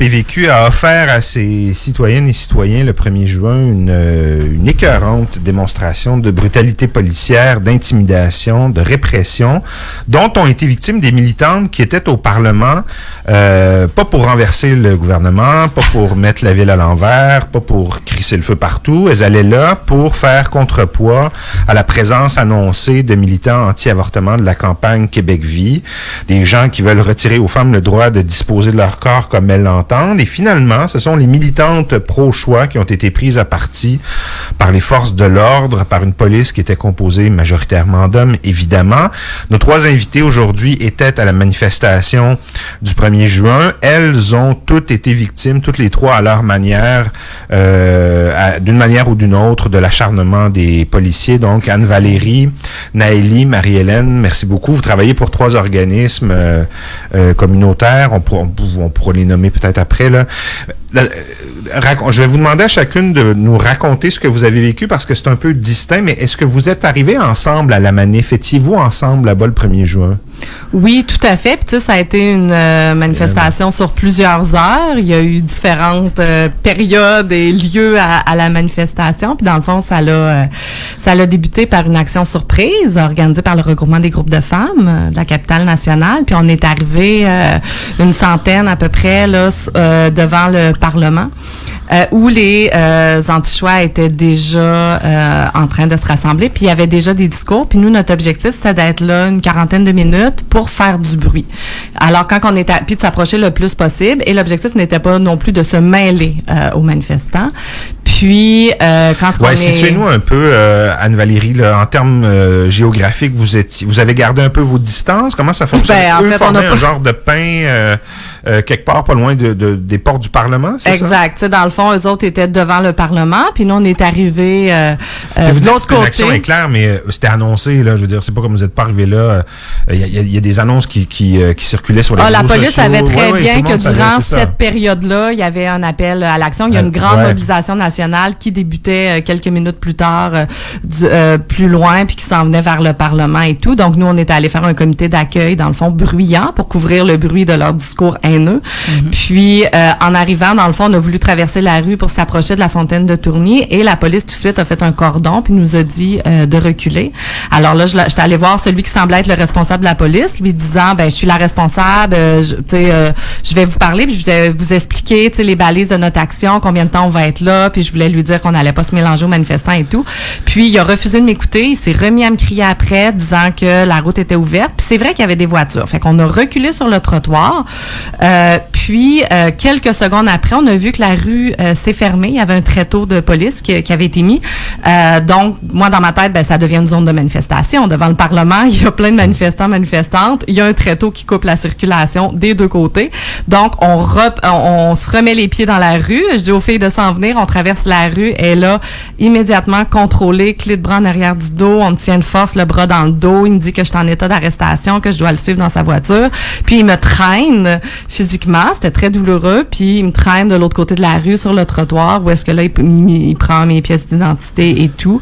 PVQ a offert à ses citoyennes et citoyens le 1er juin une écœurante démonstration de brutalité policière, d'intimidation, de répression, dont ont été victimes des militantes qui étaient au Parlement, pas pour renverser le gouvernement, pas pour mettre la ville à l'envers, pas pour crisser le feu partout. Elles allaient là pour faire contrepoids à la présence annoncée de militants anti-avortement de la campagne Québec Vie, des gens qui veulent retirer aux femmes le droit de disposer de leur corps comme elles l'entendent. Et finalement, ce sont les militantes pro-choix qui ont été prises à partie par les forces de l'ordre, par une police qui était composée majoritairement d'hommes, évidemment. Nos 3 invités aujourd'hui étaient à la manifestation du 1er juin. Elles ont toutes été victimes, toutes les 3 à leur manière, d'une manière ou d'une autre, de l'acharnement des policiers. Donc, Anne-Valérie, Naëlie, Marie-Hélène, merci beaucoup. Vous travaillez pour 3 organismes communautaires. On pourra les nommer peut-être après, là. Je vais vous demander à chacune de nous raconter ce que vous avez vécu parce que c'est un peu distinct, mais est-ce que vous êtes arrivés ensemble à la manif? Étiez-vous ensemble là-bas le 1er juin? Oui, tout à fait. Puis tu sais, ça a été une manifestation sur plusieurs heures. Il y a eu différentes périodes et lieux à la manifestation. Puis dans le fond, ça l'a débuté par une action surprise organisée par le regroupement des groupes de femmes de la capitale nationale. Puis on est arrivé une centaine à peu près là devant le Parlement, où les anti-choix étaient déjà en train de se rassembler, puis il y avait déjà des discours, puis nous, notre objectif, c'était d'être là une quarantaine de minutes pour faire du bruit. Alors, quand on était, puis de s'approcher le plus possible, et l'objectif n'était pas non plus de se mêler aux manifestants. Puis, quand on est... situez-nous un peu, Anne-Valérie, là, en termes géographiques, vous avez gardé un peu vos distances? Comment ça fonctionne? En fait, on a un genre de pain quelque part pas loin des portes du Parlement, c'est ça? Exact. Tu sais, dans le fond, eux autres étaient devant le Parlement, puis nous, on est arrivés de l'autre côté. L'action est claire, mais c'était annoncé, là. Je veux dire, c'est pas comme vous n'êtes pas arrivés là. Il y a des annonces qui circulaient sur les réseaux sociaux. La police savait très bien que durant cette période-là, il y avait un appel à l'action. Il y a une grande mobilisation nationale qui débutait quelques minutes plus tard, plus loin, puis qui s'en venait vers le Parlement et tout. Donc, nous, on était allés faire un comité d'accueil, dans le fond, bruyant, pour couvrir le bruit de leur discours haineux. Mm-hmm. Puis, en arrivant, dans le fond, on a voulu traverser la rue pour s'approcher de la fontaine de Tourny, et la police, tout de suite, a fait un cordon, puis nous a dit de reculer. Alors là, j'étais allée voir celui qui semblait être le responsable de la police, lui disant, je suis la responsable, je vais vous parler, puis je vais vous expliquer, les balises de notre action, combien de temps on va être là, puis je voulais lui dire qu'on n'allait pas se mélanger aux manifestants et tout. Puis il a refusé de m'écouter, il s'est remis à me crier après, disant que la route était ouverte. Puis c'est vrai qu'il y avait des voitures. Fait qu'on a reculé sur le trottoir. Puis quelques secondes après, on a vu que la rue s'est fermée. Il y avait un tréteau de police qui avait été mis. Donc moi, dans ma tête, ça devient une zone de manifestation. Devant le Parlement, il y a plein de manifestants, manifestantes. Il y a un tréteau qui coupe la circulation des deux côtés. Donc on se remet les pieds dans la rue. Je dis aux filles de s'en venir. On traverse la rue, et là, immédiatement contrôlé, clé de bras en arrière du dos, on me tient de force le bras dans le dos, il me dit que je suis en état d'arrestation, que je dois le suivre dans sa voiture, puis il me traîne physiquement, c'était très douloureux, puis il me traîne de l'autre côté de la rue sur le trottoir, où est-ce que là, il prend mes pièces d'identité et tout.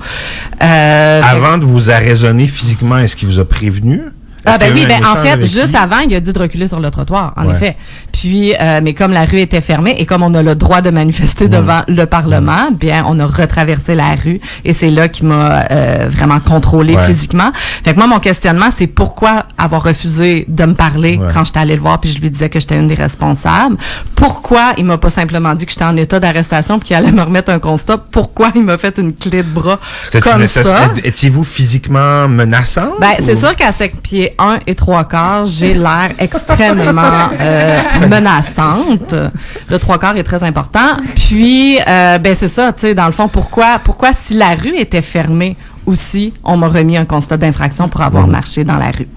Avant de vous arraisonner physiquement, est-ce qu'il vous a prévenu? En fait, juste avant, il a dit de reculer sur le trottoir, en effet. Puis, mais comme la rue était fermée et comme on a le droit de manifester devant le Parlement, bien, on a retraversé la rue, et c'est là qu'il m'a vraiment contrôlé physiquement. Fait que moi, mon questionnement, c'est pourquoi avoir refusé de me parler quand j'étais allée le voir, puis je lui disais que j'étais une des responsables. Pourquoi il m'a pas simplement dit que j'étais en état d'arrestation puis qu'il allait me remettre un constat? Pourquoi il m'a fait une clé de bras comme ça? Étiez-vous physiquement menaçant? C'est sûr qu'à 5 pieds 1 et 3/4, j'ai l'air extrêmement menaçante. Le 3/4 est très important. Puis, c'est ça, tu sais, dans le fond, pourquoi si la rue était fermée aussi, on m'a remis un constat d'infraction pour avoir marché dans la rue.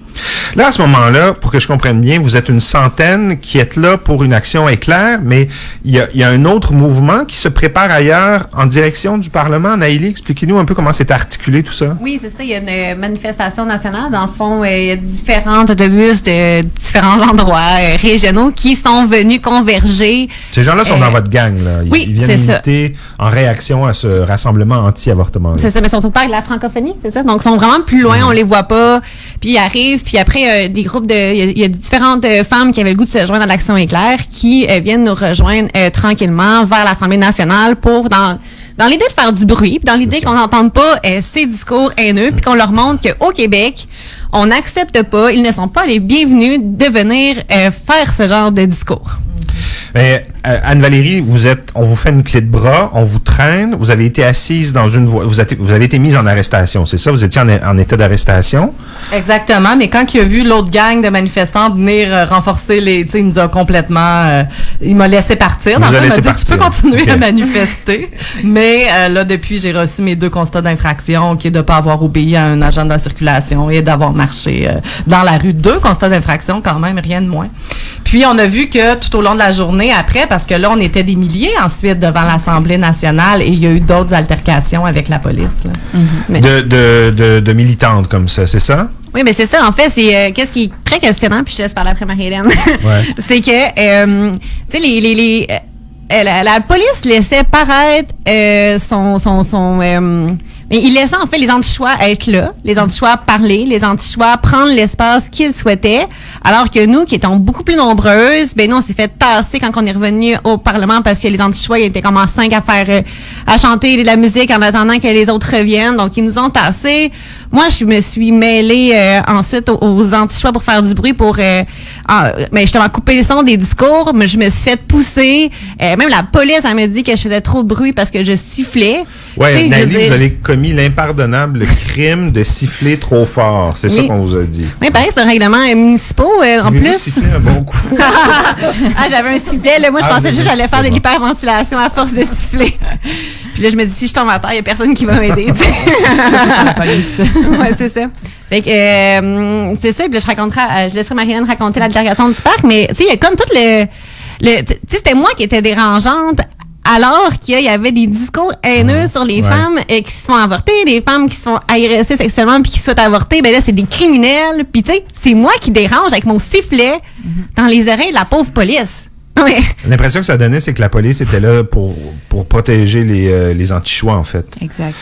Là, à ce moment-là, pour que je comprenne bien, vous êtes une centaine qui êtes là pour une action éclair, mais il y a un autre mouvement qui se prépare ailleurs en direction du Parlement. Naïli, expliquez-nous un peu comment c'est articulé tout ça. Oui, c'est ça. Il y a une manifestation nationale. Dans le fond, il y a différents autobus de différents endroits régionaux qui sont venus converger. Ces gens-là sont dans votre gang, là. Ils viennent militer en réaction à ce rassemblement anti-avortement. C'est ça, mais surtout pas avec la francophonie. francophonie, c'est ça? Donc, ils sont vraiment plus loin, on les voit pas. Puis ils arrivent, puis après, des groupes il y a différentes femmes qui avaient le goût de se joindre à l'Action Éclair qui viennent nous rejoindre tranquillement vers l'Assemblée nationale pour, dans l'idée de faire du bruit, puis dans l'idée qu'on n'entende pas ces discours haineux, puis qu'on leur montre qu'au Québec, on n'accepte pas, ils ne sont pas les bienvenus de venir faire ce genre de discours. Anne-Valérie, on vous fait une clé de bras, on vous traîne, vous avez été assise dans une voie, vous avez été mise en arrestation, c'est ça? Vous étiez en état d'arrestation? Exactement, mais quand il a vu l'autre gang de manifestants venir renforcer il nous a complètement, il m'a laissé partir. Il m'a dit, tu peux continuer à manifester, mais là, depuis, j'ai reçu mes 2 constats d'infraction, qui est de ne pas avoir obéi à un agent de la circulation et d'avoir marché dans la rue. 2 constats d'infraction, quand même, rien de moins. Puis, on a vu que tout au long de la journée, après, parce que là, on était des milliers ensuite devant l'Assemblée nationale et il y a eu d'autres altercations avec la police. Là. De militantes comme ça, c'est ça? Oui, mais c'est ça. En fait, c'est qu'est-ce qui est très questionnant, puis je te laisse parler après Marie-Hélène. Ouais. C'est que, tu sais, la police laissait paraître mais il laissait en fait les anti-choix être là, les anti-choix parler, les anti-choix prendre l'espace qu'ils souhaitaient, alors que nous, qui étions beaucoup plus nombreuses, nous, on s'est fait tasser quand on est revenu au Parlement parce que les anti-choix, ils étaient comme en 5 à chanter de la musique en attendant que les autres reviennent, donc ils nous ont tassés. Moi, je me suis mêlée ensuite aux anti-choix pour faire du bruit, pour justement couper le son des discours, mais je me suis fait pousser. Même la police, elle me dit que je faisais trop de bruit parce que je sifflais. Oui, Nathalie, vous avez commis l'impardonnable crime de siffler trop fort. C'est ça qu'on vous a dit. Oui, pareil, c'est un règlement municipal en plus. Siffler un bon coup. J'avais un sifflet. Là, moi, je pensais juste que j'allais faire de l'hyperventilation à force de siffler. Puis là, je me dis, si je tombe à terre, il n'y a personne qui va m'aider. Oui, c'est ça. Fait que, c'est ça. Puis là, je laisserai Marie-Hélène raconter l'altercation du parc. Mais, tu sais, il y a comme tout tu sais, c'était moi qui étais dérangeante alors qu'il y avait des discours haineux sur les femmes qui se font avorter, des femmes qui se font agresser sexuellement puis qui se font avorter, là, c'est des criminels. Puis, tu sais, c'est moi qui dérange avec mon sifflet dans les oreilles de la pauvre police. Oui. L'impression que ça donnait, c'est que la police était là pour protéger les anti-choix, en fait. Exact.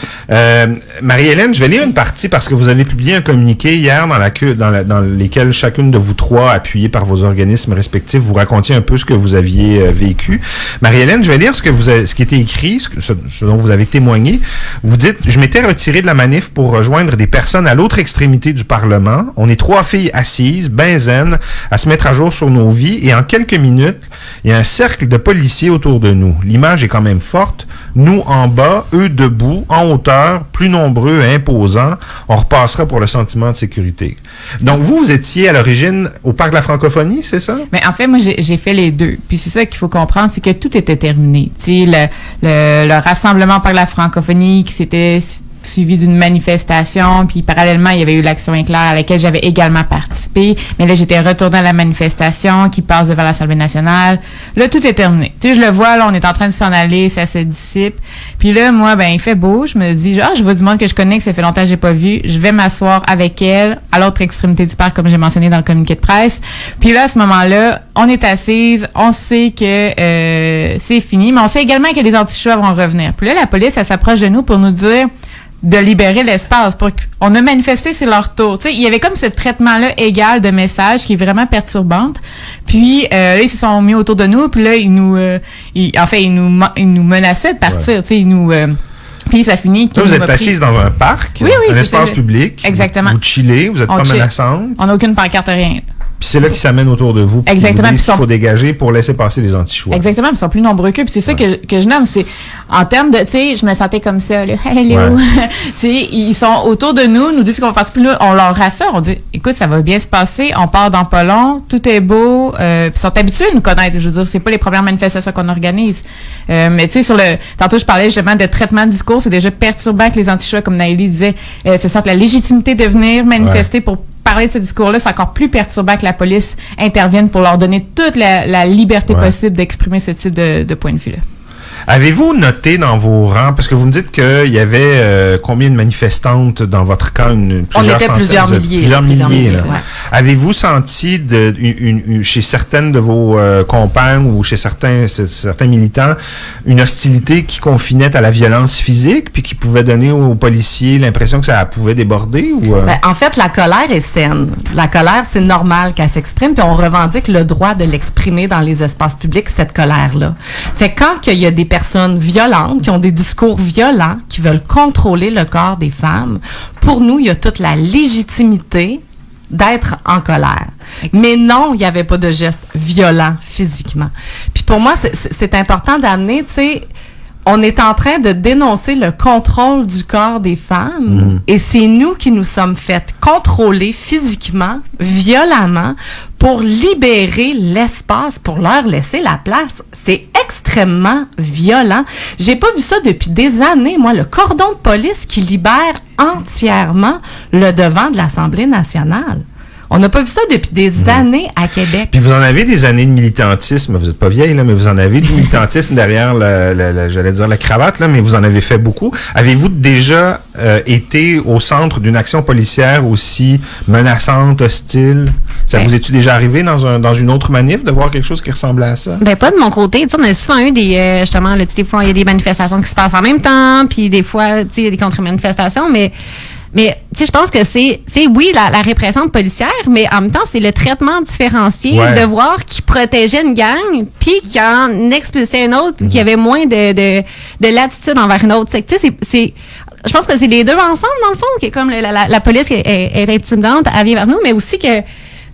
Marie-Hélène, je vais lire une partie parce que vous avez publié un communiqué hier dans lesquels chacune de vous 3, appuyée par vos organismes respectifs, vous racontiez un peu ce que vous aviez vécu. Marie-Hélène, je vais lire ce qui était écrit, ce dont vous avez témoigné. Vous dites, je m'étais retiré de la manif pour rejoindre des personnes à l'autre extrémité du Parlement. On est 3 filles assises, ben zen, à se mettre à jour sur nos vies et en quelques minutes, il y a un cercle de policiers autour de nous. L'image est quand même forte. Nous en bas, eux debout, en hauteur, plus nombreux et imposants. On repassera pour le sentiment de sécurité. Donc, vous étiez à l'origine au Parc de la Francophonie, c'est ça? Mais en fait, moi, j'ai fait les 2. Puis c'est ça qu'il faut comprendre, c'est que tout était terminé. Tu sais, le rassemblement au Parc de la Francophonie qui s'était suivi d'une manifestation, puis parallèlement, il y avait eu l'Action Éclair à laquelle j'avais également participé. Mais là, j'étais retournée à la manifestation qui passe devant l'Assemblée nationale. Là, tout est terminé. Tu sais, je le vois, là, on est en train de s'en aller, ça se dissipe. Puis là, moi, il fait beau. Je me dis, je vois du monde que je connais, que ça fait longtemps que j'ai pas vu. Je vais m'asseoir avec elle à l'autre extrémité du parc, comme j'ai mentionné dans le communiqué de presse. Puis là, à ce moment-là, on est assise, on sait que c'est fini, mais on sait également que les anti-choix vont revenir. Puis là, la police, elle s'approche de nous pour nous dire de libérer l'espace. On a manifesté, c'est leur tour. Tu sais, il y avait comme ce traitement-là égal de message qui est vraiment perturbante. Puis là, ils se sont mis autour de nous, puis là, ils nous menaçaient de partir. Ouais. Tu sais, puis ça finit. Là, vous êtes assise dans un parc, un espace public. Exactement. Vous chillez, vous n'êtes pas menaçante. On n'a aucune pancarte, rien. Puis c'est là qu'ils s'amènent autour de vous. Exactement. Ils faut dégager pour laisser passer les anti-choix. Exactement. Puis ils sont plus nombreux qu'eux. Puis c'est ça que je nomme. C'est en termes de, tu sais, je me sentais comme ça, là. Hello. Tu sais, ils sont autour de nous, nous disent qu'on va partir plus là. On leur rassure. On dit, écoute, ça va bien se passer. On part dans pas long. Tout est beau. Puis ils sont habitués à nous connaître. Je veux dire, c'est pas les premières manifestations qu'on organise. Mais tu sais, tantôt, je parlais justement de traitement de discours. C'est déjà perturbant que les anti-choix, comme Naëlie disait, se sentent la légitimité de venir manifester pour parler de ce discours-là, c'est encore plus perturbant que la police intervienne pour leur donner toute la liberté possible d'exprimer ce type de point de vue-là. Avez-vous noté dans vos rangs, parce que vous me dites qu'il y avait combien de manifestantes dans votre camp? On était plusieurs milliers. Plusieurs milliers. Ouais. Avez-vous senti chez certaines de vos compagnes ou chez certains militants une hostilité qui confinait à la violence physique puis qui pouvait donner aux policiers l'impression que ça pouvait déborder? Ou en fait, la colère est saine. La colère, c'est normal qu'elle s'exprime, puis on revendique le droit de l'exprimer dans les espaces publics, cette colère-là. Fait que quand il y a des personnes violentes, qui ont des discours violents, qui veulent contrôler le corps des femmes, pour nous, il y a toute la légitimité d'être en colère. Mais non, il n'y avait pas de geste violent physiquement. Puis pour moi, c'est important d'amener, tu sais, on est en train de dénoncer le contrôle du corps des femmes et c'est nous qui nous sommes fait contrôler physiquement, violemment, pour libérer l'espace, pour leur laisser la place. C'est extrêmement violent. J'ai pas vu ça depuis des années, moi, le cordon de police qui libère entièrement le devant de l'Assemblée nationale. On n'a pas vu ça depuis des années à Québec. Puis vous en avez des années de militantisme. Vous n'êtes pas vieille, là, mais vous en avez du militantisme derrière j'allais dire la cravate, là, mais vous en avez fait beaucoup. Avez-vous déjà été au centre d'une action policière aussi menaçante, hostile? Ça vous est-tu déjà arrivé dans une autre manif de voir quelque chose qui ressemblait à ça? Ben, pas de mon côté. Tu sais, on a souvent eu des, justement, là, des fois, il y a des manifestations qui se passent en même temps, puis des fois, tu sais, il y a des contre-manifestations, mais tu sais, je pense que c'est oui, la répression policière, mais en même temps, c'est le traitement différencié de voir qui protégeait une gang, puis qui en expulsait une autre, puis qui avait moins de latitude envers une autre. Tu sais, je pense que c'est les deux ensemble, dans le fond, qui est comme la police qui est intimidante, elle vient vers nous, mais aussi que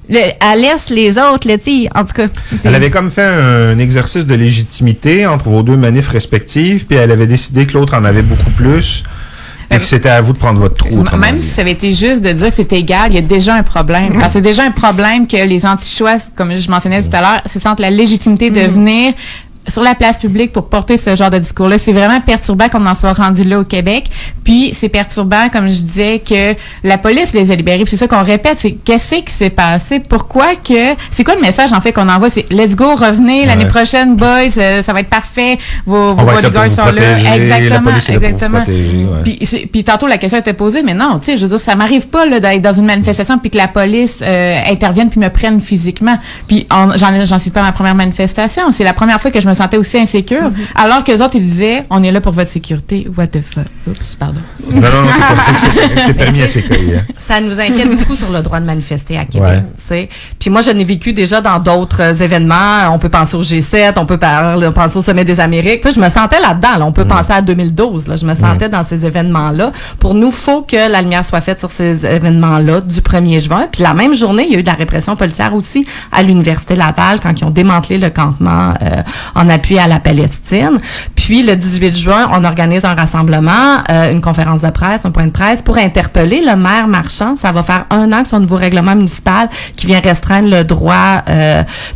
elle laisse les autres, là, tu sais, en tout cas. Elle avait comme fait un exercice de légitimité entre vos deux manifs respectives, puis elle avait décidé que l'autre en avait beaucoup plus. Et que c'était à vous de prendre votre trou. Même si ça avait été juste de dire que c'était égal, il y a déjà un problème. Parce que c'est déjà un problème que les anti-choix, comme je mentionnais tout à l'heure, se sentent la légitimité de venir sur la place publique pour porter ce genre de discours-là. C'est vraiment perturbant qu'on en soit rendu là au Québec. Puis c'est perturbant, comme je disais, que la police les a libérés. Puis c'est ça qu'on répète, c'est qu'est-ce qui s'est passé? Pourquoi que... C'est quoi le message, en fait, qu'on envoie? C'est « Let's go, revenez, l'année prochaine, boys, ça va être parfait, vos bodyguards sont là. » Exactement, exactement. Puis tantôt, la question était posée, mais non, tu sais, je veux dire, ça m'arrive pas là d'être dans une manifestation puis que la police intervienne puis me prenne physiquement. Puis j'en suis pas à ma première manifestation. C'est la première fois que je me sentais aussi insécure, alors que les autres, ils disaient, on est là pour votre sécurité. What the fuck? Oups, pardon. Non, c'est permis à s'écueillir. Ça nous inquiète beaucoup sur le droit de manifester à Québec, tu sais. Puis moi, je l'ai vécu déjà dans d'autres événements. On peut penser au G7, on peut penser au Sommet des Amériques. Tu sais, je me sentais là-dedans. Là. On peut penser à 2012. Là. Je me sentais dans ces événements-là. Pour nous, faut que la lumière soit faite sur ces événements-là du 1er juin. Puis la même journée, il y a eu de la répression policière aussi à l'Université Laval quand ils ont démantelé le campement en appui à la Palestine. Puis le 18 juin, on organise un rassemblement, une conférence de presse, un point de presse pour interpeller le maire Marchand. Ça va faire 1 an que son nouveau règlement municipal qui vient restreindre le droit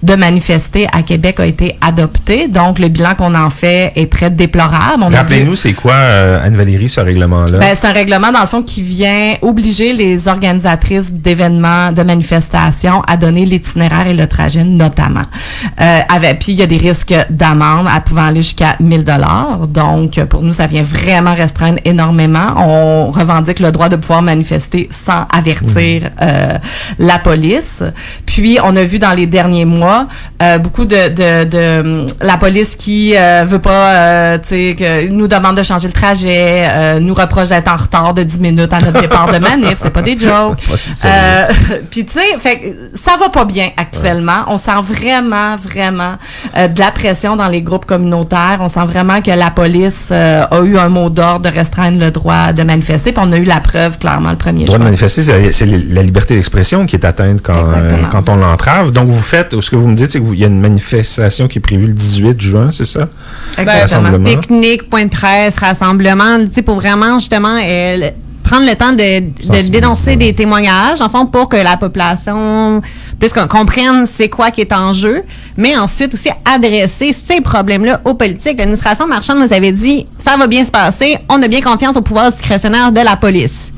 de manifester à Québec a été adopté. Donc le bilan qu'on en fait est très déplorable. Rappelez-nous, c'est quoi, Anne-Valérie, ce règlement-là? Ben, c'est un règlement, dans le fond, qui vient obliger les organisatrices d'événements, de manifestations à donner l'itinéraire et le trajet, notamment. Puis il y a des risques d'amende pouvant aller jusqu'à 1 000 $. Donc, pour nous, ça vient vraiment restreindre énormément. On revendique le droit de pouvoir manifester sans avertir la police. Puis, on a vu dans les derniers mois beaucoup de la police qui veut pas, tu sais, que nous demande de changer le trajet, nous reproche d'être en retard de 10 minutes à notre départ de manif. C'est pas des jokes. Puis, tu sais, fait ça va pas bien actuellement. On sent vraiment de la pression dans les groupes communautaires. On sent vraiment que la police a eu un mot d'ordre de restreindre le droit de manifester. Puis on a eu la preuve clairement le 1er juin. Le droit de manifester, c'est la liberté d'expression qui est atteinte quand on l'entrave. Donc vous faites, ce que vous me dites, c'est qu'il y a une manifestation qui est prévue le 18 juin, c'est ça? Exactement. Pique-nique, point de presse, rassemblement, tu sais, pour vraiment justement prendre le temps de dénoncer des témoignages, en fond, pour que la population puisse comprenne c'est quoi qui est en jeu, mais ensuite aussi adresser ces problèmes-là aux politiques. L'administration Marchand nous avait dit, ça va bien se passer, on a bien confiance au pouvoir discrétionnaire de la police.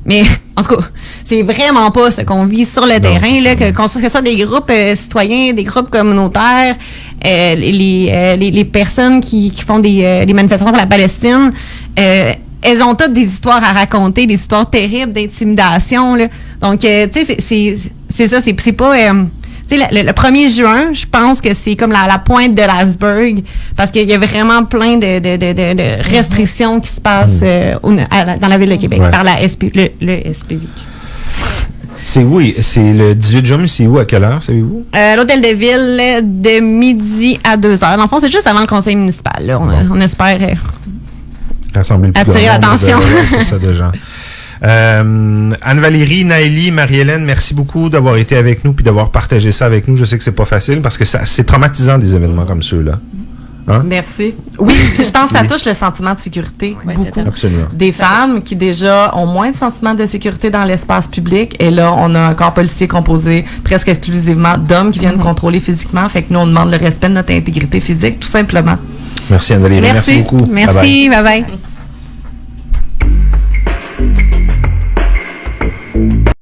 Mais, en tout cas, c'est vraiment pas ce qu'on vit sur le terrain, là, que ce soit des groupes citoyens, des groupes communautaires, les personnes qui font des manifestations pour la Palestine, elles ont toutes des histoires à raconter, des histoires terribles d'intimidation, là. Donc, tu sais, c'est ça, c'est pas... tu sais, le 1er juin, je pense que c'est comme la pointe de l'iceberg, parce qu'il y a vraiment plein de restrictions qui se passent dans la ville de Québec par le SPVQ. C'est où? C'est le 18 juin, mais c'est où? À quelle heure, savez-vous? L'hôtel de ville, de midi à 2h. Dans le fond, c'est juste avant le conseil municipal, là. On espère rassembler le plus attirer l'attention. C'est ça, de gens. Anne-Valérie, Naëlie, Marie-Hélène, merci beaucoup d'avoir été avec nous puis d'avoir partagé ça avec nous. Je sais que c'est pas facile parce que c'est traumatisant des événements comme ceux-là. Hein? Merci. Oui, puis je pense que ça touche le sentiment de sécurité beaucoup. Absolument. Des femmes qui déjà ont moins de sentiment de sécurité dans l'espace public et là, on a un corps policier composé presque exclusivement d'hommes qui viennent contrôler physiquement. Fait que nous, on demande le respect de notre intégrité physique, tout simplement. Merci Anne-Valérie. Merci beaucoup. Merci. Bye bye.